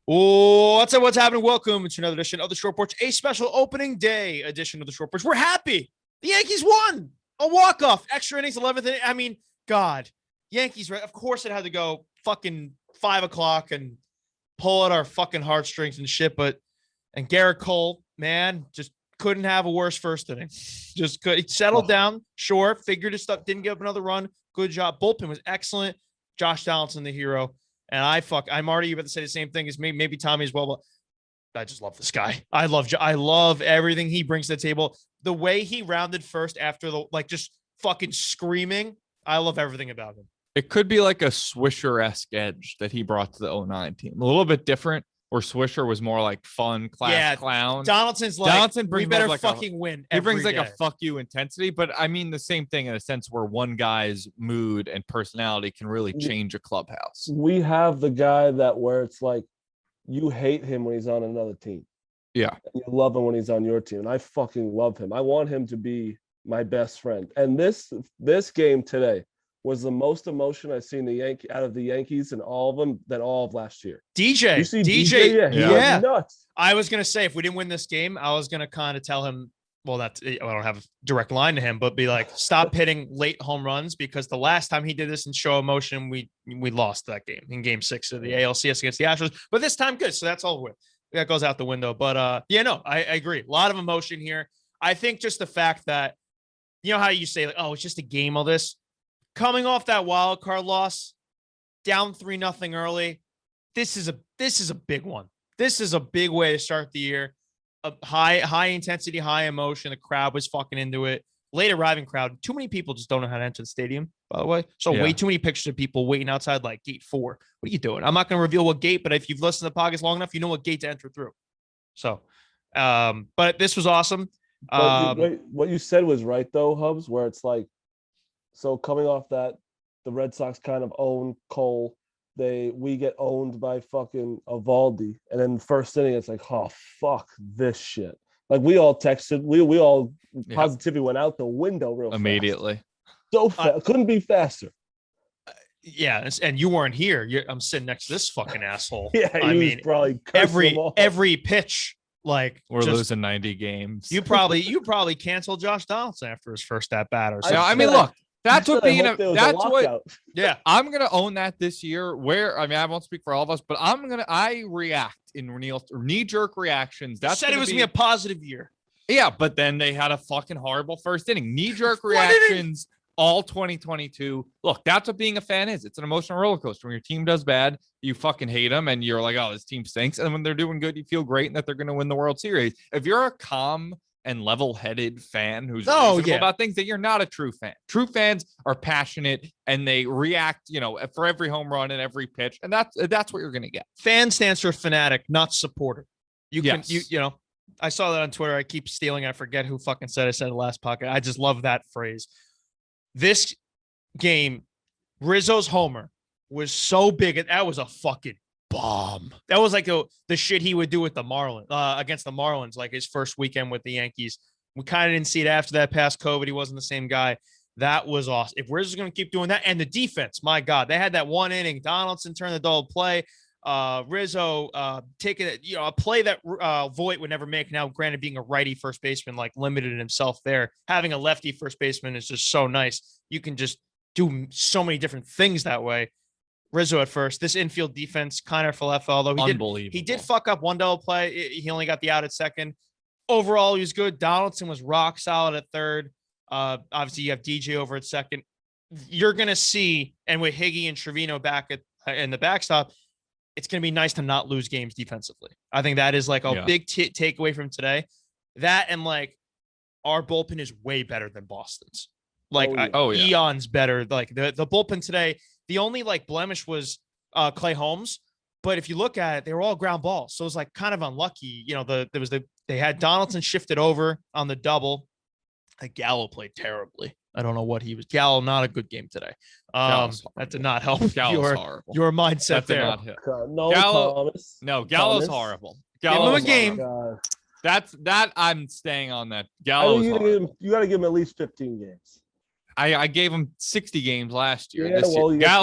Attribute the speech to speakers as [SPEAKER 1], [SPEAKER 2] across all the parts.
[SPEAKER 1] Oh, what's up? What's happening? Welcome to another edition of the Short Porch, a special opening day edition of the Short Porch. We're happy. The Yankees won a walk-off, extra innings, 11th inning. I mean, God, Yankees, right? Of course it had to go fucking 5 o'clock and pull at our fucking heartstrings and shit. And Gerrit Cole, man, just couldn't have a worse first inning. Just could. He settled down, sure, figured his stuff, didn't give up another run. Good job. Bullpen was excellent. Josh Donaldson, the hero. And I'm Marty. You about to say the same thing as me, maybe Tommy as well. But I just love this guy. I love everything he brings to the table. The way he rounded first after just fucking screaming. I love everything about him.
[SPEAKER 2] It could be like a Swisher-esque edge that he brought to the 09 team. A little bit different, where Swisher was more like fun, clown.
[SPEAKER 1] Donaldson brings we better like fucking win.
[SPEAKER 2] He brings like
[SPEAKER 1] day.
[SPEAKER 2] a fuck you intensity, but I mean the same thing in a sense where one guy's mood and personality can really change a clubhouse.
[SPEAKER 3] We have the guy where it's like you hate him when he's on another team.
[SPEAKER 2] Yeah.
[SPEAKER 3] And you love him when he's on your team. And I fucking love him. I want him to be my best friend. And this game today was the most emotion I've seen out of the Yankees and all of them than all of last year.
[SPEAKER 1] DJ.
[SPEAKER 3] You see DJ?
[SPEAKER 1] Yeah.
[SPEAKER 3] Nuts.
[SPEAKER 1] I was going to say, if we didn't win this game, I was going to kind of tell him, well, I don't have a direct line to him, but be like, stop hitting late home runs, because the last time he did this and show emotion, we lost that game in game 6 of the ALCS against the Astros. But this time, good. So that's all with. That goes out the window. But I agree. A lot of emotion here. I think just the fact that, you know how you say, like, oh, it's just a game, all this. Coming off that wild card loss, down 3-0 early, this is a big one. This is a big way to start the year. A high intensity, high emotion. The crowd was fucking into it. Late arriving crowd. Too many people just don't know how to enter the stadium, by the way. So way too many pictures of people waiting outside like gate 4. What are you doing? I'm not going to reveal what gate, but if you've listened to the podcast long enough, you know what gate to enter through. So, but this was awesome.
[SPEAKER 3] What you said was right though, Hubs, where it's like, so coming off that, the Red Sox kind of own Cole. We get owned by fucking Evaldi, and then first inning, it's like, oh fuck this shit. Like we all texted, we all positivity went out the window real
[SPEAKER 2] immediately.
[SPEAKER 3] Fast. So fast, couldn't be faster.
[SPEAKER 1] Yeah, and you weren't here. I'm sitting next to this fucking asshole.
[SPEAKER 3] Yeah, I mean, probably
[SPEAKER 1] every pitch. Like
[SPEAKER 2] we're losing 90 games.
[SPEAKER 1] You probably canceled Josh Donaldson after his first at bat or something.
[SPEAKER 2] I mean, look. That's what being
[SPEAKER 1] yeah.
[SPEAKER 2] I'm gonna own that this year. I won't speak for all of us, but I react in knee-jerk reactions.
[SPEAKER 1] That said it was gonna be a positive year.
[SPEAKER 2] Yeah, but then they had a fucking horrible first inning. Knee-jerk reactions all 2022. Look, that's what being a fan is. It's an emotional roller coaster. When your team does bad, you fucking hate them and you're like, oh, this team stinks. And when they're doing good, you feel great and that they're gonna win the World Series. If you're a calm and level-headed fan who's reasonable about things, that you're not a true fan. True fans are passionate and they react, for every home run and every pitch, and that's what you're gonna get.
[SPEAKER 1] Fan stands for fanatic, not supporter. I saw that on Twitter. I keep stealing. I forget who fucking said. I said the last podcast. I just love that phrase. This game, Rizzo's homer was so big. That was a fucking bomb. That was like the shit he would do with the Marlins against the Marlins, like his first weekend with the Yankees. We kind of didn't see it after that. Past COVID, he wasn't the same guy. That was awesome. If Rizzo's going to keep doing that, and the defense, my God, they had that one inning. Donaldson turned the double play. Rizzo taking it, a play that Voit would never make. Now, granted, being a righty first baseman, like limited himself there. Having a lefty first baseman is just so nice. You can just do so many different things that way. Rizzo at first. This infield defense kind of left, although he did fuck up one double play. He only got the out at second. Overall, he was good. Donaldson was rock solid at third. Obviously, you have DJ over at second. You're going to see, and with Higgy and Trevino back in the backstop, it's going to be nice to not lose games defensively. I think that is like a big takeaway from today. That and like our bullpen is way better than Boston's. Like eons better. Like the bullpen today, the only like blemish was Clay Holmes, but if you look at it, they were all ground balls. So it was like kind of unlucky. They had Donaldson shifted over on the double. Gallo played terribly. I don't know what he was. Gallo, not a good game today. That did not help your mindset there.
[SPEAKER 2] Gallo's horrible.
[SPEAKER 1] Gallo's a game.
[SPEAKER 2] That I'm staying on that. Gallo's horrible.
[SPEAKER 3] You got to give him at least 15 games.
[SPEAKER 2] I gave him 60 games last year.
[SPEAKER 3] Yeah,
[SPEAKER 2] This
[SPEAKER 3] well,
[SPEAKER 2] year.
[SPEAKER 3] you got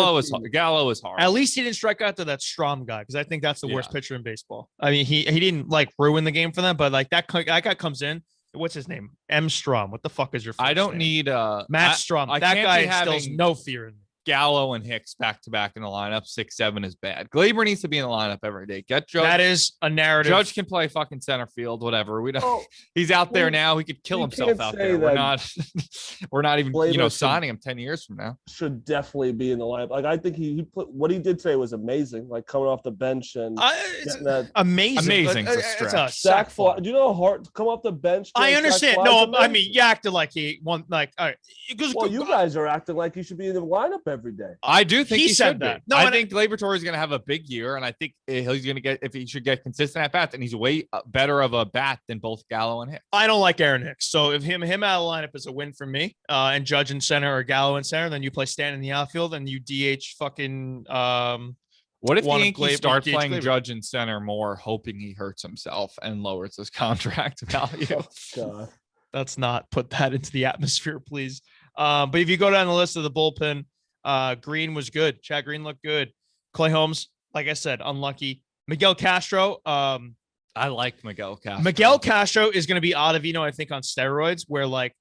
[SPEAKER 2] Gallo is hard.
[SPEAKER 1] At least he didn't strike out to that Strom guy because I think that's the worst
[SPEAKER 2] Yeah.
[SPEAKER 1] pitcher in baseball. I mean, he didn't like ruin the game for them, but like that guy comes in. What's his name? M. Strom. What the fuck is your?
[SPEAKER 2] I don't
[SPEAKER 1] name?
[SPEAKER 2] need
[SPEAKER 1] Matt Strom.
[SPEAKER 2] I
[SPEAKER 1] That
[SPEAKER 2] can't
[SPEAKER 1] guy
[SPEAKER 2] be
[SPEAKER 1] instills
[SPEAKER 2] having
[SPEAKER 1] no fear in me.
[SPEAKER 2] Gallo and Hicks back to back in the lineup. 6-7 is bad. Glaber needs to be in the lineup every day. Get Judge.
[SPEAKER 1] That is a narrative.
[SPEAKER 2] Judge can play fucking center field, whatever. We don't.
[SPEAKER 3] Oh,
[SPEAKER 2] He's out there
[SPEAKER 3] well,
[SPEAKER 2] now. He could kill
[SPEAKER 3] you
[SPEAKER 2] himself
[SPEAKER 3] can't
[SPEAKER 2] out
[SPEAKER 3] say
[SPEAKER 2] there. We're
[SPEAKER 3] that
[SPEAKER 2] not. We're not even
[SPEAKER 3] Glaber should-
[SPEAKER 2] signing him 10 years from now.
[SPEAKER 3] should definitely be in the lineup. Like I think he put what he did today was amazing. Like coming off the bench and
[SPEAKER 1] It's
[SPEAKER 3] getting that
[SPEAKER 1] amazing.
[SPEAKER 2] Amazing
[SPEAKER 1] but
[SPEAKER 2] is a
[SPEAKER 1] it's
[SPEAKER 2] stretch.
[SPEAKER 3] sack fly.
[SPEAKER 1] fly.
[SPEAKER 3] Do you know how hard to come off the bench?
[SPEAKER 1] I
[SPEAKER 3] getting sack
[SPEAKER 1] understand.
[SPEAKER 3] flies
[SPEAKER 1] No,
[SPEAKER 3] in
[SPEAKER 1] I
[SPEAKER 3] there?
[SPEAKER 1] mean, you acted like he won. Like, all right,
[SPEAKER 3] Well, you guys are acting like he should be in the lineup every day.
[SPEAKER 2] I do think
[SPEAKER 1] He
[SPEAKER 2] he
[SPEAKER 1] said
[SPEAKER 2] should
[SPEAKER 1] that.
[SPEAKER 2] be.
[SPEAKER 1] No,
[SPEAKER 2] I
[SPEAKER 1] and
[SPEAKER 2] think Glaber Torres is going to have a big year, and I think he's going to get if he should get consistent at bats, and he's way better of a bat than both Gallo and Hicks.
[SPEAKER 1] I don't like Aaron Hicks. So if him out of the lineup is a win for me, and Judge in center or Gallo in center, then you play Stan in the outfield and you DH fucking.
[SPEAKER 2] What if the
[SPEAKER 1] one of
[SPEAKER 2] Yankees
[SPEAKER 1] Glaber-
[SPEAKER 2] start
[SPEAKER 1] DH
[SPEAKER 2] playing
[SPEAKER 1] Glaber.
[SPEAKER 2] Judge in center more, hoping he hurts himself and lowers his contract value?
[SPEAKER 3] Oh, God.
[SPEAKER 1] Let's not put that into the atmosphere, please. But if you go down the list of the bullpen, Green was good. Chad Green looked good. Clay Holmes, like I said, unlucky. Miguel Castro.
[SPEAKER 2] I like Miguel Castro.
[SPEAKER 1] Miguel Castro is going to be Ottavino, I think, on steroids, where like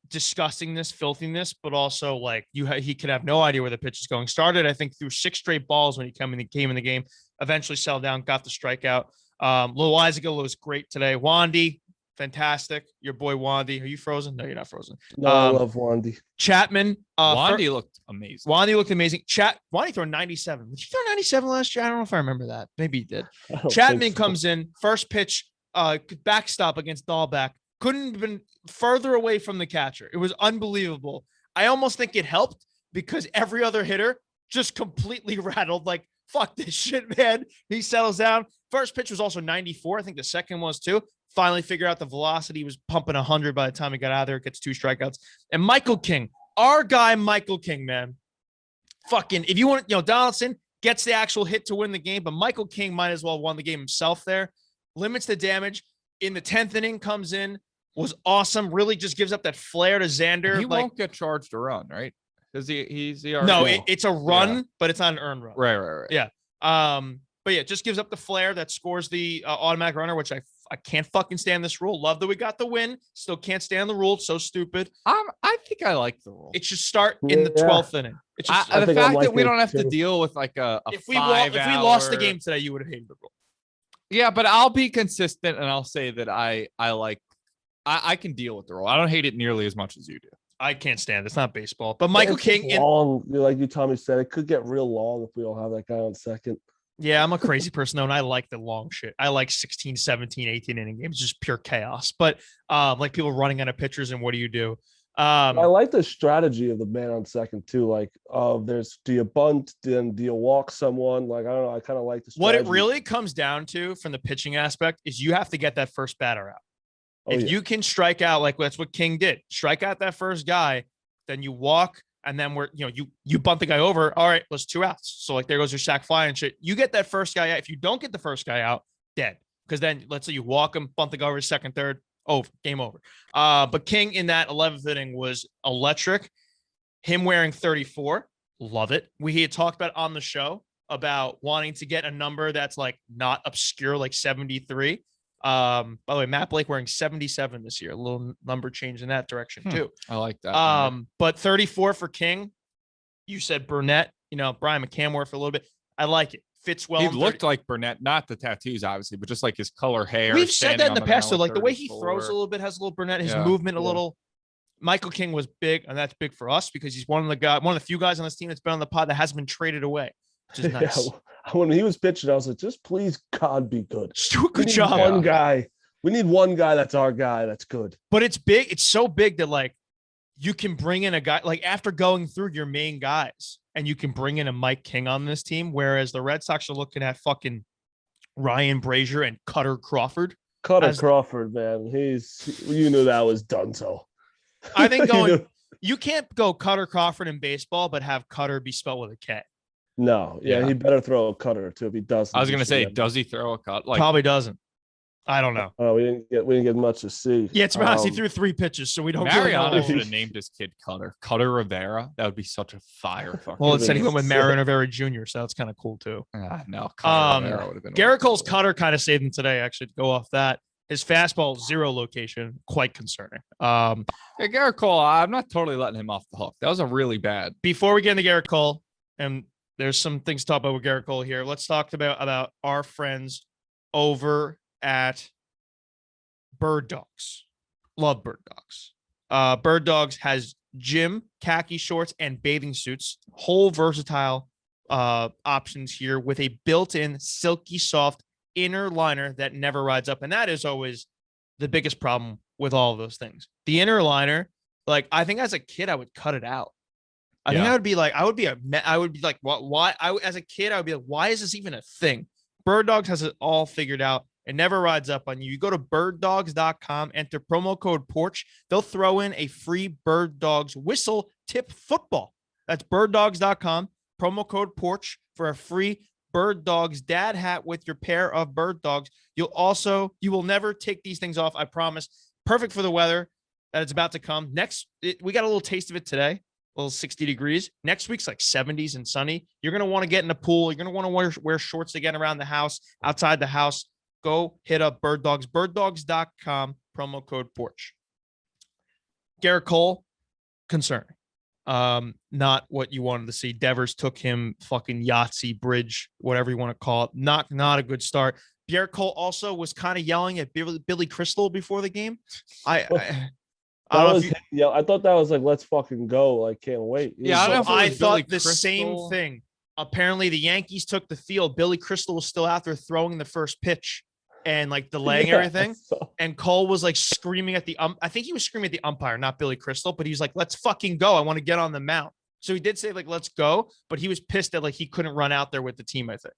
[SPEAKER 1] disgustingness, filthiness, but also like he could have no idea where the pitch is going. Started, I think, through 6 straight balls when he came in the game. Eventually settled down, got the strikeout. Loizaga was great today. Wandy, fantastic. Your boy Wandy. Are you frozen? No, you're not frozen.
[SPEAKER 3] No, I love Wandy.
[SPEAKER 1] Chapman.
[SPEAKER 2] Wandy looked amazing.
[SPEAKER 1] Wandy looked amazing. Wandy threw 97. Did you throw 97 last year? I don't know if I remember that. Maybe he did.
[SPEAKER 3] I don't
[SPEAKER 1] Chapman
[SPEAKER 3] think so.
[SPEAKER 1] comes in, first pitch, backstop against Dahlback. Couldn't have been further away from the catcher. It was unbelievable. I almost think it helped because every other hitter just completely rattled. Like, fuck this shit, man. He settles down. First pitch was also 94. I think the second was too. Finally figured out the velocity. He was pumping 100 by the time he got out of there. Gets 2 strikeouts. And Michael King, our guy, Michael King, man. Fucking, if you want, Donaldson gets the actual hit to win the game, but Michael King might as well have won the game himself there. Limits the damage. In the 10th inning, comes in, was awesome. Really just gives up that flare to Xander.
[SPEAKER 2] He won't get charged a run, right? Because he's already
[SPEAKER 1] No, it's a run, but it's not an earned run.
[SPEAKER 2] right.
[SPEAKER 1] Yeah. But yeah, just gives up the flare that scores the automatic runner, which I can't fucking stand this rule. Love that we got the win. Still can't stand the rule. It's so stupid.
[SPEAKER 2] I think I like the rule.
[SPEAKER 1] It should start in the 12th inning. It's just,
[SPEAKER 3] I
[SPEAKER 2] The
[SPEAKER 3] think I'm
[SPEAKER 2] fact that
[SPEAKER 3] like
[SPEAKER 2] we
[SPEAKER 3] it
[SPEAKER 2] don't have to
[SPEAKER 3] too.
[SPEAKER 2] deal with like a
[SPEAKER 1] if we lost the
[SPEAKER 2] 5
[SPEAKER 1] game today, you would have hated the rule.
[SPEAKER 2] Yeah, but I'll be consistent and I'll say that I can deal with the rule. I don't hate it nearly as much as you do.
[SPEAKER 1] I can't stand it. It's not baseball. But Michael
[SPEAKER 3] It's just
[SPEAKER 1] King,
[SPEAKER 3] long, like you, Tommy said, it could get real long if we don't have that guy on second.
[SPEAKER 1] yeah, I'm a crazy person though, and I like the long shit. I like 16, 17, 18 inning games, just pure chaos. But like people running out of pitchers, and what do you do?
[SPEAKER 3] I like the strategy of the man on second too. Like, do you bunt? Then do you walk someone? Like, I don't know. I kind of like the
[SPEAKER 1] What
[SPEAKER 3] strategy.
[SPEAKER 1] it really comes down to from the pitching aspect is you have to get that first batter out.
[SPEAKER 3] Oh,
[SPEAKER 1] If
[SPEAKER 3] yeah.
[SPEAKER 1] you can strike out, like that's what King did, strike out that first guy, then you walk, and then you bunt the guy over. All right, let's 2 outs. So like there goes your sack fly and shit. You get that first guy out. If you don't get the first guy out, dead. Because then let's say you walk him, bunt the guy over second, third, over, game over. But King in that 11th inning was electric. Him wearing 34, love it. We had talked about on the show about wanting to get a number that's like not obscure, like 73. By the way, Matt Blake wearing 77 this year. A little number change in that direction too.
[SPEAKER 2] I like that.
[SPEAKER 1] But 34 for King. You said Burnett. Brian McCann wore for a little bit. I like it. Fits well.
[SPEAKER 2] He
[SPEAKER 1] in
[SPEAKER 2] looked like Burnett, not the tattoos, obviously, but just like his color hair.
[SPEAKER 1] We've said that in the past. So
[SPEAKER 2] So
[SPEAKER 1] like the way he throws a little bit has a little Burnett. His
[SPEAKER 2] Yeah.
[SPEAKER 1] movement a
[SPEAKER 3] Yeah.
[SPEAKER 1] little. Michael King was big, and that's big for us because he's one of the few guys on this team that's been on the pod that hasn't been traded away, which is nice.
[SPEAKER 3] Yeah, when he was pitching, I was like, just please, God, be good.
[SPEAKER 1] Just do a
[SPEAKER 3] We
[SPEAKER 1] good
[SPEAKER 3] need
[SPEAKER 1] job.
[SPEAKER 3] One guy. We need one guy that's our guy. That's good.
[SPEAKER 1] But it's big. It's so big that like you can bring in a guy like after going through your main guys, and you can bring in a Mike King on this team. Whereas the Red Sox are looking at fucking Ryan Brazier and Cutter Crawford.
[SPEAKER 3] Cutter
[SPEAKER 1] As-
[SPEAKER 3] Crawford, man. You knew that was done. So
[SPEAKER 1] I think you can't go Cutter Crawford in baseball, but have Cutter be spelled with a K.
[SPEAKER 3] No, yeah,
[SPEAKER 2] Yeah.
[SPEAKER 3] he better throw a cutter too. If he doesn't,
[SPEAKER 2] I was gonna
[SPEAKER 3] he should
[SPEAKER 2] say,
[SPEAKER 3] get-
[SPEAKER 2] does he throw a cut? Like
[SPEAKER 1] Probably doesn't. I don't know.
[SPEAKER 3] We didn't get much to see.
[SPEAKER 1] Yeah, to be honest, he threw 3 pitches, so we don't really
[SPEAKER 2] Mariano
[SPEAKER 1] know.
[SPEAKER 2] should have named his kid Cutter Rivera. That would be such a fire fucking.
[SPEAKER 1] Well, it said he went with
[SPEAKER 3] sick.
[SPEAKER 1] Mariano Rivera Jr., so that's kind of cool too.
[SPEAKER 2] No, Cutter Rivera would have been.
[SPEAKER 1] Gerrit Cole's cutter kind of saved him today. Actually, to go off that, his fastball 0 location, quite concerning.
[SPEAKER 2] Yeah, Gerrit Cole, I'm not totally letting him off the hook. That was a really bad.
[SPEAKER 1] Before we get into Gerrit Cole, and there's some things to talk about with Gerrit Cole here. Let's talk about our friends over at Bird Dogs. Love Bird Dogs. Bird Dogs has gym, khaki shorts, and bathing suits. Whole versatile options here with a built-in silky soft inner liner that never rides up. And that is always the biggest problem with all of those things. The inner liner, like I think as a kid, I would cut it out. I think I would be like, why? As a kid, I would be like, why is this even a thing? Bird Dogs has it all figured out. It never rides up on you. You go to birddogs.com, enter promo code Porch. They'll throw in a free Bird Dogs whistle tip football. That's birddogs.com, promo code Porch for a free Bird Dogs dad hat with your pair of Bird Dogs. You will never take these things off. I promise. Perfect for the weather that it's about to come. We got a little taste of it today, a little 60 degrees. Next week's like 70s and sunny. You're going to want to get in the pool. You're going to want to wear shorts again around the house, outside the house. Go hit up Bird Dogs, birddogs.com, promo code Porch. Gerrit Cole, concerning. Not what you wanted to see. Devers took him fucking Yahtzee bridge, whatever you want to call it. Not a good start. Gerrit Cole also was kind of yelling at Billy Crystal before the game. I
[SPEAKER 3] thought that was like, let's fucking go. Like, can't wait.
[SPEAKER 2] Yeah,
[SPEAKER 1] I thought the same thing. Apparently, the Yankees took the field. Billy Crystal was still out there throwing the first pitch and like delaying everything. And Cole was like screaming at the I think he was screaming at the umpire, not Billy Crystal, but he's like, let's fucking go. I want to get on the mound. So he did say like, let's go, but he was pissed that like he couldn't run out there with the team, I think.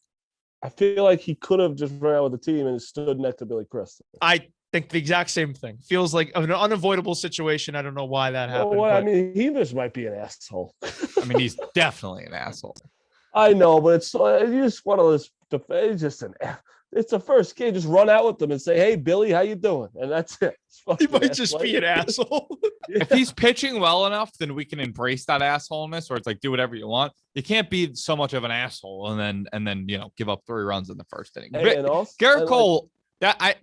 [SPEAKER 3] I feel like he could have just run out with the team and stood next to Billy Crystal.
[SPEAKER 1] I think the exact same thing. Feels like an unavoidable situation. I don't know why that happened.
[SPEAKER 3] Well, I mean, he just might be an asshole.
[SPEAKER 2] I mean, he's definitely an asshole.
[SPEAKER 3] I know, but it's you just want to. It's just it's the first game. Just run out with them and say, "Hey, Billy, how you doing?" And that's it.
[SPEAKER 1] He might just be an asshole.
[SPEAKER 3] Yeah.
[SPEAKER 2] If he's pitching well enough, then we can embrace that assholeness, or it's like do whatever you want. You can't be so much of an asshole and then give up 3 runs in the first inning.
[SPEAKER 3] Hey, and also,
[SPEAKER 2] Gerrit Cole,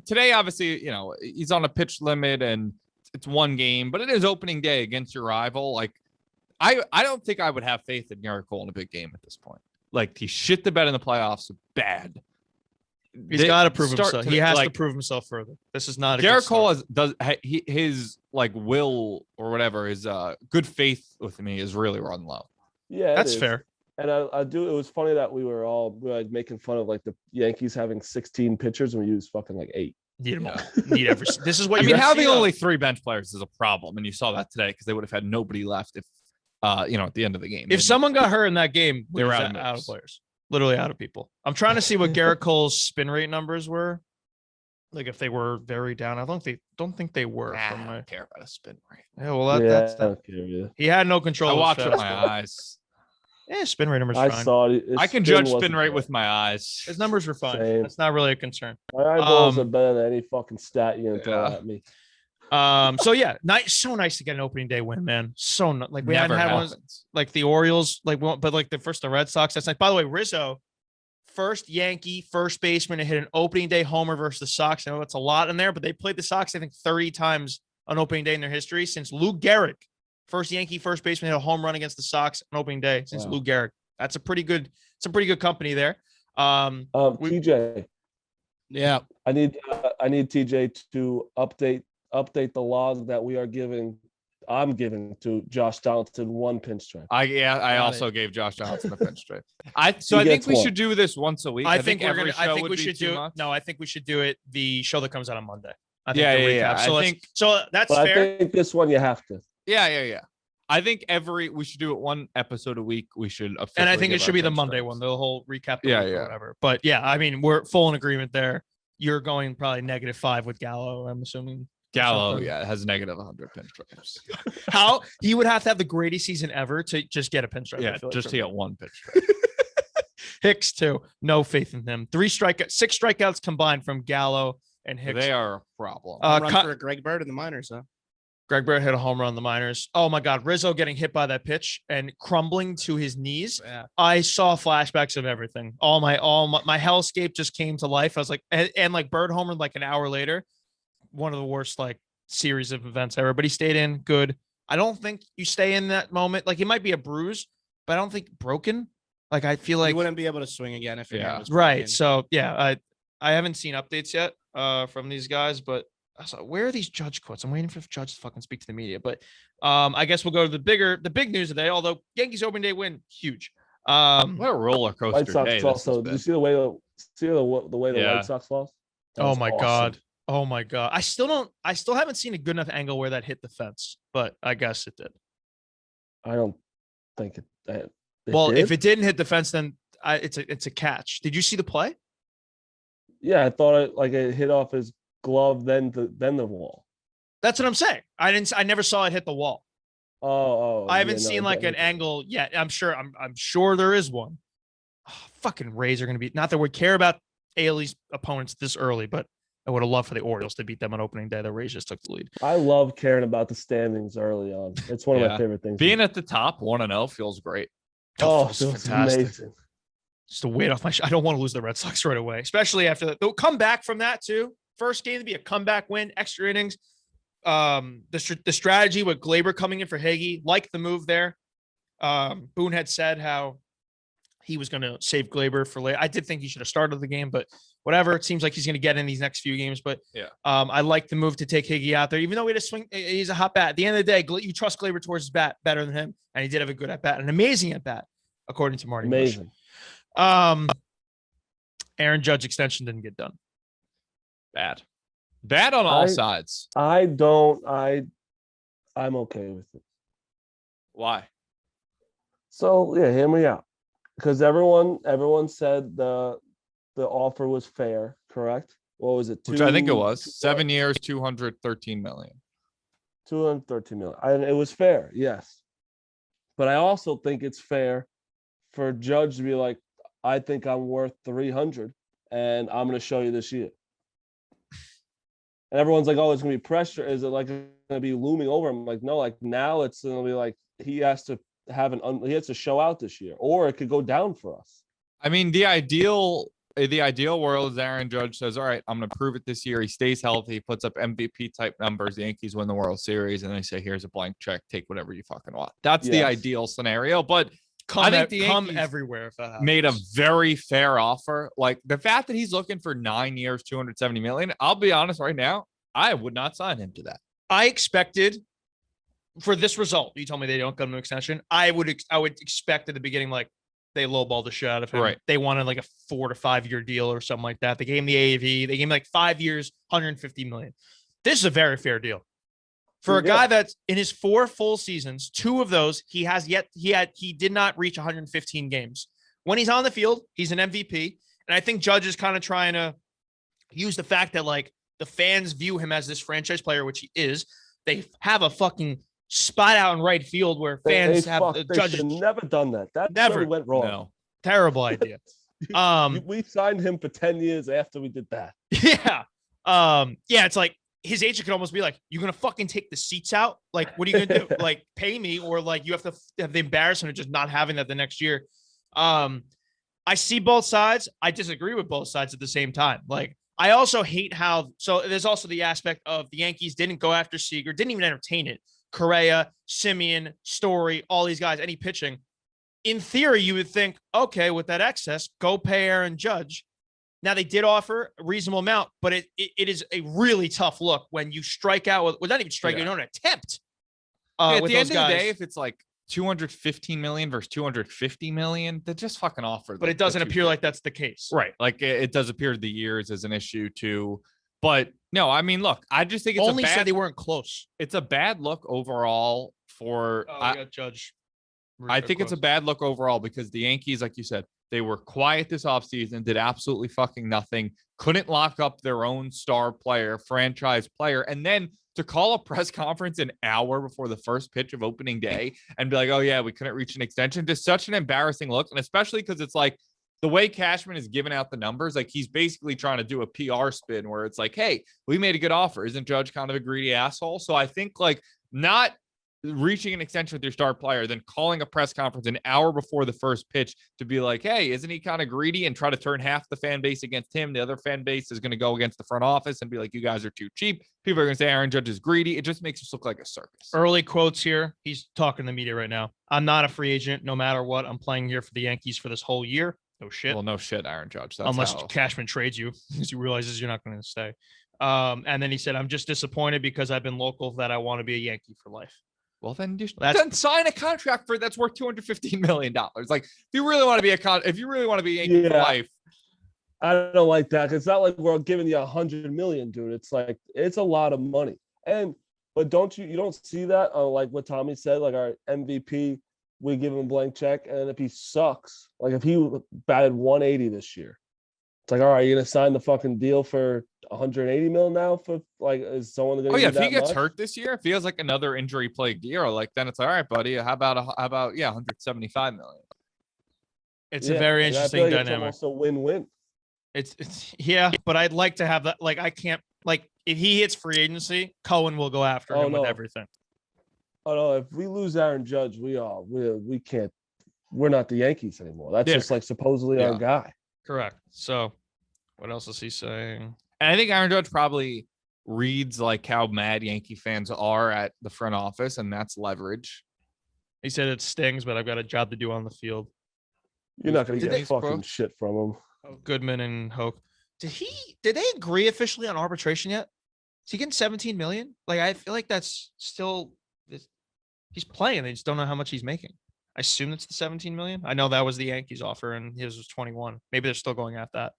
[SPEAKER 2] today obviously he's on a pitch limit and it's one game, but it is opening day against your rival. Like I don't think I would have faith in Gerrit Cole in a big game at this point. Like he shit the bed in the playoffs bad.
[SPEAKER 1] He's got to prove himself. He has to prove himself further. This is not a
[SPEAKER 2] Gerrit Cole his like will or whatever, his good faith with me is really run low.
[SPEAKER 3] Yeah,
[SPEAKER 1] that's fair.
[SPEAKER 3] And I do. It was funny that we were like making fun of like the Yankees having 16 pitchers and we used fucking like 8.
[SPEAKER 1] Need them all. Need every. This is what
[SPEAKER 2] I mean. Having only 3 bench players is a problem, and you saw that today because they would have had nobody left if at the end of the game.
[SPEAKER 1] If someone got hurt in that game,
[SPEAKER 2] they were
[SPEAKER 1] out of players. Literally out of people. I'm trying to see what Gerrit Cole's spin rate numbers were. Like if they were very down. I don't think they were.
[SPEAKER 2] I don't care about a spin rate.
[SPEAKER 1] Yeah, well that's that. He had no control.
[SPEAKER 2] I watched with my eyes.
[SPEAKER 1] Yeah, spin rate numbers.
[SPEAKER 3] I
[SPEAKER 1] fine.
[SPEAKER 3] saw it.
[SPEAKER 2] I can judge spin rate with my eyes.
[SPEAKER 1] His numbers were fine.
[SPEAKER 3] Same.
[SPEAKER 1] That's not really a concern.
[SPEAKER 3] My eyeballs are better than any fucking stat you can throw at me.
[SPEAKER 1] So yeah, so nice to get an opening day win, man. We
[SPEAKER 2] Never
[SPEAKER 1] hadn't had one like the Orioles, but like the Red Sox. That's like, by the way, Rizzo, first Yankee first baseman to hit an opening day homer versus the Sox. I know that's a lot in there, but they played the Sox, I think, 30 times on opening day in their history since Lou Gehrig, first Yankee first baseman, hit a home run against the Sox on opening day since Lou Gehrig. That's a pretty good company there.
[SPEAKER 3] TJ.
[SPEAKER 1] Yeah.
[SPEAKER 3] I need TJ to update the log that I'm giving to Josh Donaldson 1 pinstripe.
[SPEAKER 2] I also gave Josh Donaldson a pinstripe. I think we should do this once a week.
[SPEAKER 1] I think we should do it the show that comes out on Monday. So that's fair.
[SPEAKER 3] I think this one you have to.
[SPEAKER 2] Yeah. I think we should do it 1 episode a week. We should,
[SPEAKER 1] and I think it should be the Monday one, the whole recap. Or whatever. But yeah, I mean, we're full in agreement there. You're going probably -5 with Gallo, I'm assuming.
[SPEAKER 2] Gallo, it has negative 100 pinstripes.
[SPEAKER 1] How he would have to have the greatest season ever to just get a pinstripe.
[SPEAKER 2] Yeah, just to get 1 pinstripe.
[SPEAKER 1] Hicks too. No faith in him. 6 strikeouts combined from Gallo. and Hicks.
[SPEAKER 2] They are a problem.
[SPEAKER 4] Run for Greg Bird in the minors, huh?
[SPEAKER 1] Greg Bird hit a home run in the minors. Oh my God, Rizzo getting hit by that pitch and crumbling to his knees.
[SPEAKER 4] Yeah.
[SPEAKER 1] I saw flashbacks of everything. My hellscape just came to life. I was like, and like Bird homered like an hour later. One of the worst like series of events ever. But he stayed in good. I don't think you stay in that moment. Like it might be a bruise, but I don't think broken. Like I feel like
[SPEAKER 4] you wouldn't be able to swing again if your hand was
[SPEAKER 1] right.
[SPEAKER 4] broken.
[SPEAKER 1] So yeah, I haven't seen updates yet from these guys, but I was like, where are these Judge quotes? I'm waiting for Judge to fucking speak to the media. But I guess we'll go to the big news today. Although Yankees opening day win, huge.
[SPEAKER 2] What a roller coaster
[SPEAKER 3] White Sox
[SPEAKER 2] day.
[SPEAKER 3] also. Did you see the way the
[SPEAKER 2] Yeah.
[SPEAKER 3] White Sox lost? That
[SPEAKER 1] Oh
[SPEAKER 3] was
[SPEAKER 1] my
[SPEAKER 3] awesome.
[SPEAKER 1] God. Oh my God. I still haven't seen a good enough angle where that hit the fence, but I guess it did.
[SPEAKER 3] I don't think it
[SPEAKER 1] Well,
[SPEAKER 3] did?
[SPEAKER 1] if it didn't hit the fence, then it's a catch. Did you see the play?
[SPEAKER 3] Yeah, I thought it hit off his glove, then the wall.
[SPEAKER 1] That's what I'm saying. I never saw it hit the wall.
[SPEAKER 3] Oh,
[SPEAKER 1] I haven't
[SPEAKER 3] yeah, no,
[SPEAKER 1] seen like an angle yet. I'm sure there is one. Oh, fucking Rays are going to be, not that we care about Ailey's opponents this early, but I would have loved for the Orioles to beat them on opening day. The Rays just took the lead.
[SPEAKER 3] I love caring about the standings early on. It's one of my favorite things.
[SPEAKER 2] Being at the top 1-0 feels great.
[SPEAKER 3] Oh,
[SPEAKER 1] feels
[SPEAKER 3] feels
[SPEAKER 1] fantastic.
[SPEAKER 3] amazing.
[SPEAKER 1] Just to weight off my. I don't want to lose the Red Sox right away, especially after that. They'll come back from that too. First game to be a comeback win, extra innings. The strategy with Glaber coming in for Hagee, like the move there. Boone had said how he was going to save Glaber for late. I did think he should have started the game, but whatever. It seems like he's going to get in these next few games. But I like the move to take Hagee out there, even though he had a swing. He's a hot bat. At the end of the day, you trust Glaber towards his bat better than him, and he did have a good at bat, an amazing at bat, according to Marty.
[SPEAKER 3] Amazing.
[SPEAKER 1] Aaron Judge extension didn't get done.
[SPEAKER 2] Bad on all sides.
[SPEAKER 3] I'm okay with it.
[SPEAKER 2] Why?
[SPEAKER 3] So yeah, hear me out. Because everyone said the offer was fair, correct? What was it?
[SPEAKER 2] Which I think it was 7 years, 213 million.
[SPEAKER 3] 213 million. And it was fair, yes. But I also think it's fair for Judge to be like, I think I'm worth 300, and I'm going to show you this year. And everyone's like, oh, it's going to be pressure. Is it like going to be looming over him? Like, no, like now it's going to be like he has to show out this year, or it could go down for us.
[SPEAKER 2] I mean, the ideal world is Aaron Judge says, all right, I'm going to prove it this year. He stays healthy, puts up MVP type numbers. The Yankees win the World Series, and they say, here's a blank check. Take whatever you fucking want. That's the ideal scenario. But I think the Yankees
[SPEAKER 1] everywhere if that happens.
[SPEAKER 2] Made a very fair offer. Like the fact that he's looking for 9 years, 270 million. I'll be honest right now, I would not sign him to that.
[SPEAKER 1] I expected for this result. You told me they don't come to extension. I would expect at the beginning, like they lowballed the shit out of him.
[SPEAKER 2] Right.
[SPEAKER 1] They wanted like a 4 to 5 year deal or something like that. They gave him the AAV. They gave him like 5 years, 150 million. This is a very fair deal. For a guy that's in his 4 full seasons, 2 of those he did not reach 115 games. When he's on the field, he's an MVP. And I think Judge is kind of trying to use the fact that like the fans view him as this franchise player, which he is. They have a fucking spot out in right field where fans
[SPEAKER 3] they
[SPEAKER 1] Judge
[SPEAKER 3] should never done that. That
[SPEAKER 1] never
[SPEAKER 3] went wrong.
[SPEAKER 2] No.
[SPEAKER 1] Terrible idea.
[SPEAKER 3] We signed him for 10 years after we did that.
[SPEAKER 1] Yeah. It's like his agent could almost be like, you're going to fucking take the seats out? Like, what are you going to do? Like, pay me, or like you have to have the embarrassment of just not having that the next year. I see both sides. I disagree with both sides at the same time. Like, I also hate so there's also the aspect of the Yankees didn't go after Seager, didn't even entertain it. Correa, Simeon, Story, all these guys, any pitching. In theory, you would think, okay, with that excess, go pay Aaron Judge. Now, they did offer a reasonable amount, but it is a really tough look when you strike out with not even strike, you don't attempt.
[SPEAKER 2] At the end of the day, if it's like 215 million versus 250 million, they just fucking offer.
[SPEAKER 1] But it doesn't appear like that's the case.
[SPEAKER 2] Right. Like it does appear the years as an issue too. But no, I mean, look, I just think it's
[SPEAKER 1] said they weren't close.
[SPEAKER 2] It's a bad look overall for
[SPEAKER 1] Judge.
[SPEAKER 2] I think it's a bad look overall because the Yankees, like you said, they were quiet this offseason, did absolutely fucking nothing, couldn't lock up their own star player, franchise player, and then to call a press conference an hour before the first pitch of opening day and be like, oh yeah, we couldn't reach an extension, just such an embarrassing look. And especially because it's like, the way Cashman is giving out the numbers, like he's basically trying to do a PR spin where it's like, hey, we made a good offer. Isn't Judge kind of a greedy asshole? So I think like not reaching an extension with your star player, then calling a press conference an hour before the first pitch to be like, hey, isn't he kind of greedy, and try to turn half the fan base against him. The other fan base is going to go against the front office and be like, you guys are too cheap. People are going to say Aaron Judge is greedy. It just makes us look like a circus.
[SPEAKER 1] Early quotes here. He's talking to the media right now. I'm not a free agent. No matter what, I'm playing here for the Yankees for this whole year. No shit.
[SPEAKER 2] Well, no shit, Aaron Judge. That's
[SPEAKER 1] unless Cashman trades you because he realizes you're not going to stay. And then he said, I'm just disappointed because I've been local that I want to be a Yankee for life.
[SPEAKER 2] Well, then then sign a contract for that's worth $215 million. Like, if you really want to be if you really want to be a Yankee for life.
[SPEAKER 3] I don't like that. It's not like we're giving you $100 million, dude. It's like it's a lot of money. But don't you don't see that on like what Tommy said, like our MVP, we give him a blank check, and if he sucks, like if he batted 180 this year, it's like, all right, you're gonna sign the fucking deal for 180 mil now for like, is someone gonna?
[SPEAKER 2] Oh yeah, if he gets hurt this year, if he has like another injury plagued year, like then it's all right, buddy. How about 175 million?
[SPEAKER 1] It's a very interesting dynamic.
[SPEAKER 3] It's almost a win-win.
[SPEAKER 1] It's yeah, but I'd like to have that. Like I can't like if he hits free agency, Cohen will go after him with everything.
[SPEAKER 3] Oh no, if we lose Aaron Judge, we can't. We're not the Yankees anymore. That's just like supposedly our guy.
[SPEAKER 1] Correct. So, what else is he saying?
[SPEAKER 2] And I think Aaron Judge probably reads like how mad Yankee fans are at the front office, and that's leverage.
[SPEAKER 1] He said it stings, but I've got a job to do on the field.
[SPEAKER 3] You're not going to get fucking shit from him.
[SPEAKER 1] Oh, Goodman and Hoke. Did they agree officially on arbitration yet? Is he getting 17 million? Like, I feel like that's still, he's playing. They just don't know how much he's making. I assume it's the 17 million. I know that was the Yankees offer and his was 21. Maybe they're still going at that.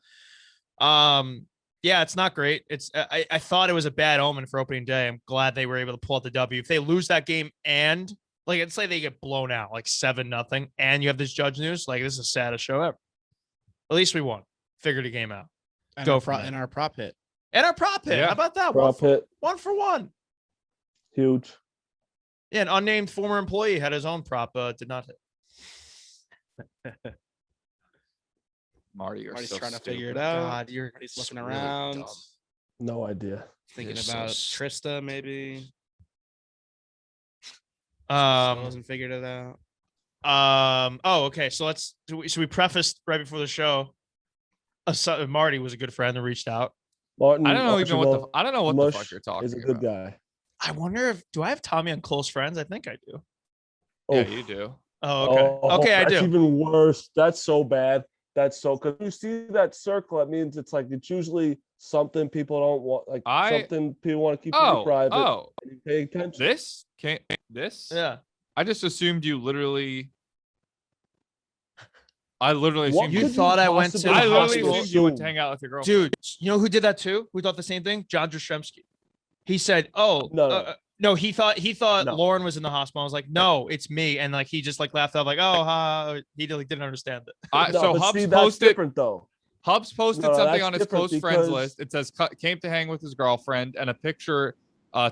[SPEAKER 1] Yeah, it's not great. I thought it was a bad omen for opening day. I'm glad they were able to pull out the W. If they lose that game and like, let's say they get blown out like 7-0 and you have this Judge news, like this is the saddest show ever. At least we won. Figured a game out.
[SPEAKER 4] And our prop hit.
[SPEAKER 1] And our prop hit.
[SPEAKER 2] Yeah.
[SPEAKER 1] How about that?
[SPEAKER 3] Prop hit.
[SPEAKER 1] 1 for 1.
[SPEAKER 3] Huge.
[SPEAKER 1] Yeah, an unnamed former employee had his own prop, did not hit.
[SPEAKER 4] Marty's
[SPEAKER 2] so
[SPEAKER 4] trying to
[SPEAKER 2] stupid.
[SPEAKER 4] figure it out.
[SPEAKER 1] God,
[SPEAKER 4] Marty's looking around,
[SPEAKER 2] dumb.
[SPEAKER 3] No idea.
[SPEAKER 4] thinking
[SPEAKER 1] You're
[SPEAKER 4] about
[SPEAKER 1] so
[SPEAKER 4] Trista maybe.
[SPEAKER 1] Hasn't
[SPEAKER 4] figured it out.
[SPEAKER 1] Oh, okay. So we prefaced right before the show. Marty was a good friend that reached out.
[SPEAKER 3] Martin,
[SPEAKER 2] I don't know even what the fuck you're talking
[SPEAKER 3] about. He's a good guy.
[SPEAKER 1] I wonder do I have Tommy on close friends? I think I do.
[SPEAKER 2] Yeah, you do.
[SPEAKER 1] Oh, okay. Okay, I do.
[SPEAKER 3] That's even worse. That's so bad. That's so, because you see that circle, that means it's like it's usually something people don't want, like something people want to keep private.
[SPEAKER 2] Oh,
[SPEAKER 3] and you pay attention.
[SPEAKER 2] This?
[SPEAKER 1] Yeah.
[SPEAKER 2] I just assumed you literally. I literally assumed
[SPEAKER 1] you thought I went to the
[SPEAKER 2] I literally
[SPEAKER 1] hospital.
[SPEAKER 2] assumed you would hang out with your girlfriend.
[SPEAKER 1] Dude, you know who did that too? Who thought the same thing? John Jastrzemski. He said, "Oh, no." He thought Lauren was in the hospital. I was like, "No, it's me." And like he just like laughed out, like, "Oh, he didn't understand it."
[SPEAKER 2] So Hubs posted different though. Hubs posted something on his close friends list. It says came to hang with his girlfriend and a picture,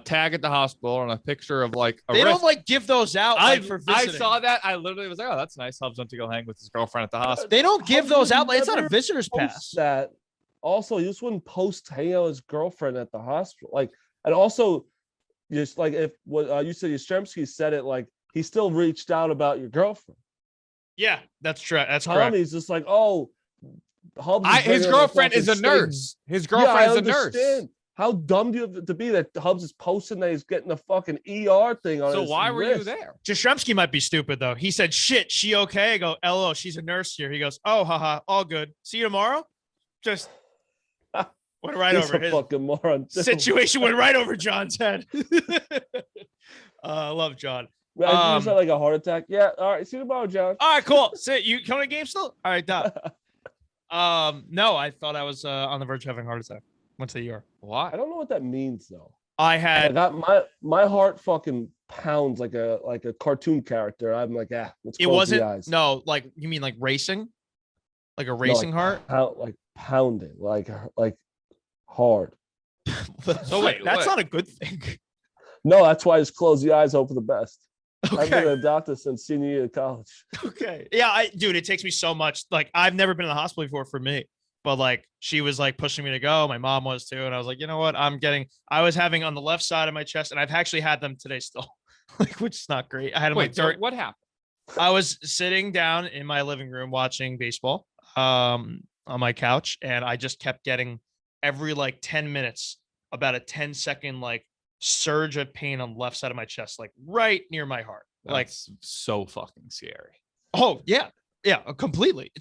[SPEAKER 2] tag at the hospital and a picture of like a
[SPEAKER 1] they
[SPEAKER 2] wrist.
[SPEAKER 1] don't like give those out for visiting.
[SPEAKER 2] I saw that. I literally was like, "Oh, that's nice." Hubs went to go hang with his girlfriend at the hospital.
[SPEAKER 1] They don't give those out. It's not a visitor's pass.
[SPEAKER 3] That also, you just wouldn't post hanging out with his girlfriend at the hospital, like, and also. Just like if what you said, Yastrzemski said it like he still reached out about your girlfriend.
[SPEAKER 1] Yeah, that's true. That's correct.
[SPEAKER 3] Tommy's just like, oh,
[SPEAKER 2] his girlfriend is a nurse. His girlfriend is a nurse. How dumb do you have to be that Hubs is posting that he's getting a fucking ER thing on his why were
[SPEAKER 3] wrist?
[SPEAKER 2] you there?
[SPEAKER 1] Jastrzemski might be stupid though. He said, "Shit, she okay?" I go, "LO, she's a nurse here." He goes, "Oh, haha, all good. See you tomorrow." Just. Went right over his
[SPEAKER 3] fucking moron
[SPEAKER 1] situation. Went right over John's head. I love John.
[SPEAKER 3] You sound like a heart attack. Yeah. All right. See you tomorrow, John.
[SPEAKER 1] All right. Cool. Sit. You coming to the game still? All right. Done. No, I thought I was on the verge of having a heart attack. Went to the ER.
[SPEAKER 2] Why?
[SPEAKER 3] I don't know what that means though.
[SPEAKER 1] I had
[SPEAKER 3] my heart fucking pounds like a cartoon character. I'm like, let's close the eyes.
[SPEAKER 1] No, like you mean like racing, like a racing heart,
[SPEAKER 3] like pounding, like hard.
[SPEAKER 1] So wait, that's not a good thing.
[SPEAKER 3] No, that's why I just close the eyes, hope for the best. I've been a doctor since senior year of college.
[SPEAKER 1] Okay. Yeah, dude, it takes me so much. Like, I've never been in the hospital before for me, but like, she was like pushing me to go. My mom was too. And I was like, you know what? I was having on the left side of my chest, and I've actually had them today still, like, which is not great. I had them
[SPEAKER 2] Wait, so what happened?
[SPEAKER 1] I was sitting down in my living room watching baseball on my couch, and I just kept getting every like 10 minutes about a 10-second like surge of pain on the left side of my chest, like right near my heart. Like,
[SPEAKER 2] That's so fucking scary.
[SPEAKER 1] oh yeah, completely.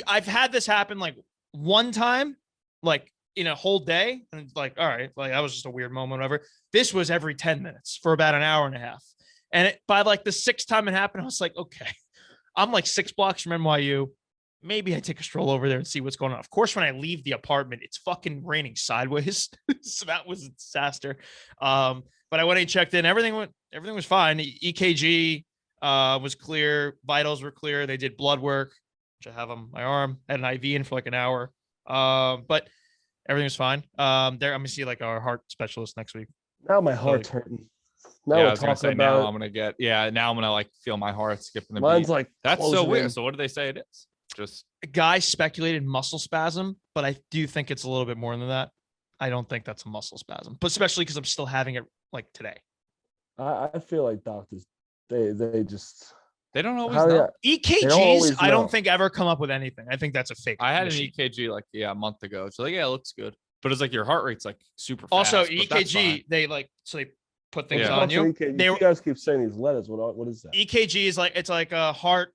[SPEAKER 1] I've had this happen like one time, like in a whole day, and it's like, all right, like that was just a weird moment, whatever. This was every 10 minutes for about an hour and a half. And by like the sixth time it happened, I was like, okay, I'm like 6 blocks from NYU. Maybe I take a stroll over there and see what's going on. Of course, when I leave the apartment, it's fucking raining sideways. So that was a disaster. But I went and checked in. Everything was fine. EKG was clear. Vitals were clear. They did blood work, which I have on my arm. Had an IV in for like an hour. But everything was fine. I'm gonna see like our heart specialist next week.
[SPEAKER 3] Now my heart's hurting. Now
[SPEAKER 2] Yeah, I
[SPEAKER 3] we're
[SPEAKER 2] was gonna
[SPEAKER 3] talking
[SPEAKER 2] say
[SPEAKER 3] about
[SPEAKER 2] now I'm gonna like feel my heart skipping the
[SPEAKER 3] mine's
[SPEAKER 2] beat.
[SPEAKER 3] like
[SPEAKER 2] That's so
[SPEAKER 3] closing
[SPEAKER 2] weird.
[SPEAKER 3] in.
[SPEAKER 2] So what do they say it is? Just
[SPEAKER 1] A guy speculated muscle spasm, but I do think it's a little bit more than that. I don't think that's a muscle spasm, but especially because I'm still having it like today.
[SPEAKER 3] I feel like doctors, they just
[SPEAKER 2] they don't always
[SPEAKER 3] how
[SPEAKER 2] know.
[SPEAKER 1] EKGs,
[SPEAKER 3] always
[SPEAKER 1] I don't
[SPEAKER 3] know.
[SPEAKER 1] think ever come up with anything. I think that's a fake.
[SPEAKER 2] I had
[SPEAKER 1] machine.
[SPEAKER 2] an EKG like a month ago. So like, yeah, it looks good. But it's like your heart rate's like super fast.
[SPEAKER 1] Also,
[SPEAKER 2] but that's fine.
[SPEAKER 1] EKG, they put things
[SPEAKER 2] Yeah.
[SPEAKER 1] on you.
[SPEAKER 3] EKG?
[SPEAKER 1] They
[SPEAKER 3] You
[SPEAKER 1] were,
[SPEAKER 3] guys keep saying these letters. What is that?
[SPEAKER 1] EKG is it's like a heart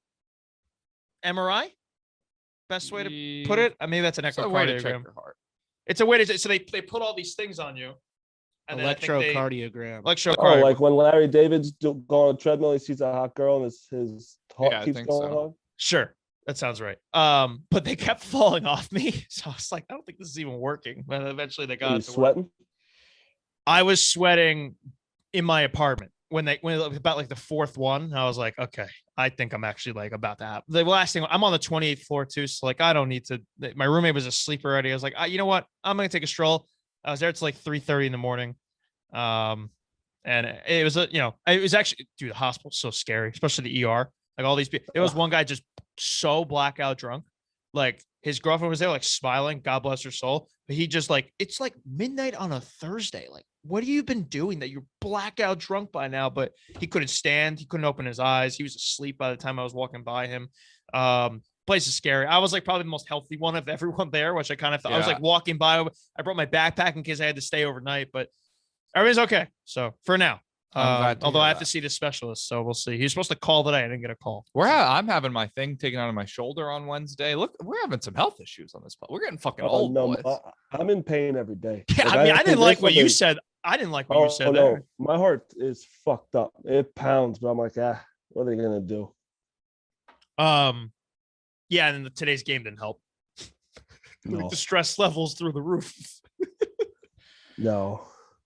[SPEAKER 1] MRI. Best way to put it. Maybe that's an
[SPEAKER 2] It's a way to check
[SPEAKER 1] echocardiogram.
[SPEAKER 2] your heart.
[SPEAKER 1] It's a way to. So they put all these things on you. And then I think
[SPEAKER 4] Electrocardiogram.
[SPEAKER 3] Oh,
[SPEAKER 1] Electrocardiogram.
[SPEAKER 3] like when Larry David's go on a treadmill, he sees a hot girl and his heart
[SPEAKER 2] Yeah, I
[SPEAKER 3] keeps
[SPEAKER 2] think
[SPEAKER 3] going
[SPEAKER 2] so.
[SPEAKER 3] on.
[SPEAKER 1] Sure. That sounds right. But they kept falling off me. So I was like, I don't think this is even working. But eventually they got
[SPEAKER 3] Are you
[SPEAKER 1] it to work.
[SPEAKER 3] sweating?
[SPEAKER 1] I was sweating in my apartment when about like the fourth one. I was like, okay, I think I'm actually like about to happen. The last thing, I'm on the 28th floor too. So like, I don't need to, my roommate was asleep already. I was like, you know what? I'm going to take a stroll. I was there. It's like 3:30 in the morning. And it was it was actually, dude, the hospital's so scary, especially the ER. Like all these people, there was one guy just so blackout drunk. Like his girlfriend was there, like smiling, God bless her soul. But he just like, it's like midnight on a Thursday. Like, what have you been doing that you're blackout drunk by now? But he couldn't stand. He couldn't open his eyes. He was asleep by the time I was walking by him. Place is scary. I was like probably the most healthy one of everyone there, which I kind of thought. I was like walking by. I brought my backpack in case I had to stay overnight, but everything's okay. So for now, although I have to see the specialist, so we'll see. He's supposed to call today. I didn't get a call.
[SPEAKER 2] I'm having my thing taken out of my shoulder on Wednesday. Look, we're having some health issues on this. We're getting fucking old,
[SPEAKER 3] no,
[SPEAKER 2] boys.
[SPEAKER 3] I'm in pain every day.
[SPEAKER 1] Yeah,
[SPEAKER 3] Like,
[SPEAKER 1] I mean, I didn't like what you
[SPEAKER 3] something-
[SPEAKER 1] said. I didn't like what you said
[SPEAKER 3] no,
[SPEAKER 1] there.
[SPEAKER 3] my heart is fucked up. It pounds, but I'm like, what are they gonna do?
[SPEAKER 1] Yeah, and then today's game didn't help.
[SPEAKER 3] No.
[SPEAKER 1] Like the stress levels through the roof.
[SPEAKER 3] No.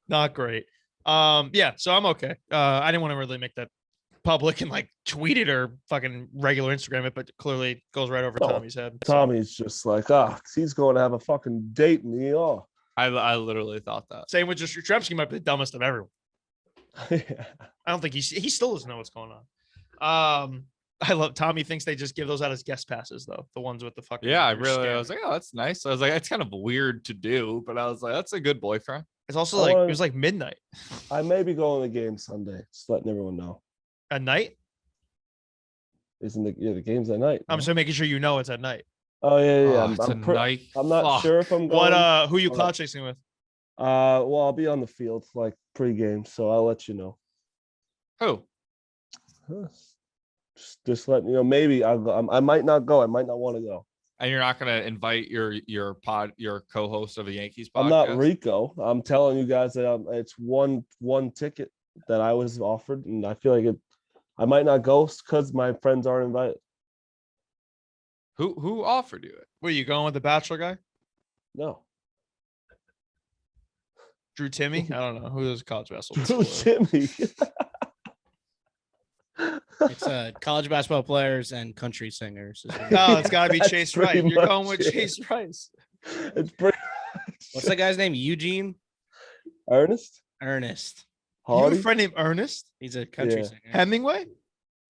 [SPEAKER 1] Not great. Yeah, so I'm okay. I didn't want to really make that public and like tweet it or fucking regular Instagram it, but clearly it goes right over
[SPEAKER 3] No,
[SPEAKER 1] Tommy's head. So.
[SPEAKER 3] Tommy's just like, he's going to have a fucking date in the ER.
[SPEAKER 2] I literally thought that.
[SPEAKER 1] Same with just Yastrzemski might be the dumbest of everyone.
[SPEAKER 3] Yeah.
[SPEAKER 1] I don't think he still doesn't know what's going on. I love Tommy thinks they just give those out as guest passes though. The ones with the fucking
[SPEAKER 2] I was like, oh, that's nice. I was like, it's kind of weird to do, but I was like, that's a good boyfriend.
[SPEAKER 1] It's also like it was like midnight.
[SPEAKER 3] I may be going to the game Sunday. Just letting everyone know.
[SPEAKER 1] At night?
[SPEAKER 3] Isn't the game's at night?
[SPEAKER 1] I'm
[SPEAKER 3] no?
[SPEAKER 1] just making sure you know it's at night.
[SPEAKER 3] Oh yeah.
[SPEAKER 2] Oh, it's a night.
[SPEAKER 3] I'm not
[SPEAKER 2] Fuck.
[SPEAKER 3] sure if I'm going.
[SPEAKER 1] What who you cloud chasing with?
[SPEAKER 3] Well, I'll be on the field like pregame, so I'll let you know.
[SPEAKER 2] Who?
[SPEAKER 3] Just letting you know. Maybe I'll go. I might not go. I might not want to go.
[SPEAKER 2] And you're not gonna invite your co-host of the Yankees podcast?
[SPEAKER 3] I'm not Rico. I'm telling you guys that it's one ticket that I was offered, and I feel like I might not go because my friends aren't invited.
[SPEAKER 2] Who offered you it?
[SPEAKER 1] Were you going with the Bachelor guy?
[SPEAKER 3] No.
[SPEAKER 1] Drew Timmy? I don't know. Who is college basketball?
[SPEAKER 3] Drew Timmy.
[SPEAKER 4] It's college basketball players and country singers.
[SPEAKER 1] No, it's got to be
[SPEAKER 3] That's
[SPEAKER 1] Chase Rice.
[SPEAKER 3] pretty
[SPEAKER 1] You're going
[SPEAKER 3] much
[SPEAKER 1] with
[SPEAKER 3] it.
[SPEAKER 1] Chase Rice.
[SPEAKER 3] It's pretty.
[SPEAKER 4] What's that guy's name? Eugene
[SPEAKER 3] Ernest.
[SPEAKER 4] Ernest.
[SPEAKER 1] You have
[SPEAKER 3] Hardy,
[SPEAKER 1] a friend named Ernest
[SPEAKER 4] He's a country
[SPEAKER 3] Yeah.
[SPEAKER 4] singer.
[SPEAKER 1] Hemingway?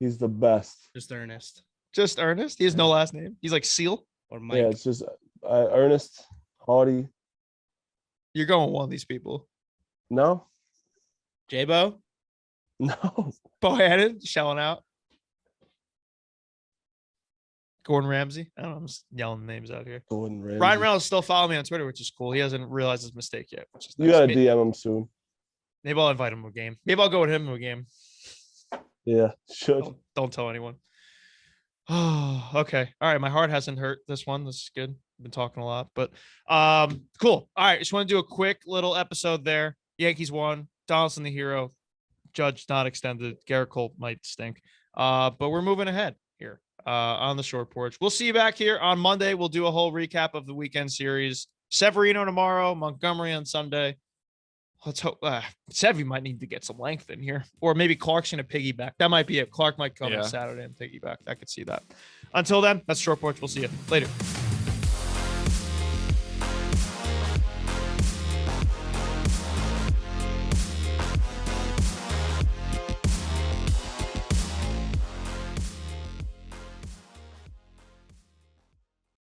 [SPEAKER 3] he's the best.
[SPEAKER 4] Just Ernest
[SPEAKER 1] Just Ernest? He has no last name. He's like Seal.
[SPEAKER 4] or Mike.
[SPEAKER 3] Yeah, it's just Ernest, Hardy.
[SPEAKER 1] You're going with one of these people.
[SPEAKER 3] No,
[SPEAKER 4] J-Bo.
[SPEAKER 3] no.
[SPEAKER 1] Bohannon, shelling out. Gordon Ramsay. I don't know. I'm just yelling names out here.
[SPEAKER 3] Gordon Ramsay.
[SPEAKER 1] Ryan Reynolds still following me on Twitter, which is cool. He hasn't realized his mistake yet. Which is
[SPEAKER 3] You
[SPEAKER 1] nice.
[SPEAKER 3] gotta
[SPEAKER 1] Maybe,
[SPEAKER 3] DM him soon.
[SPEAKER 1] maybe I'll invite him to a game. Maybe I'll go with him to a game.
[SPEAKER 3] Yeah, should.
[SPEAKER 1] Don't tell anyone. Oh, okay. All right. My heart hasn't hurt this one. This is good. I've been talking a lot, but cool. All right. Just want to do a quick little episode there. Yankees won. Donaldson the hero. Judge not extended. Gerrit Cole might stink. But we're moving ahead here on the short porch. We'll see you back here on Monday. We'll do a whole recap of the weekend series. Severino tomorrow, Montgomery on Sunday. Let's hope Sevy might need to get some length in here, or maybe Clark's going to piggyback. That might be it. Clark might come on Saturday and piggyback. I could see that. Until then, that's short porch. We'll see you later.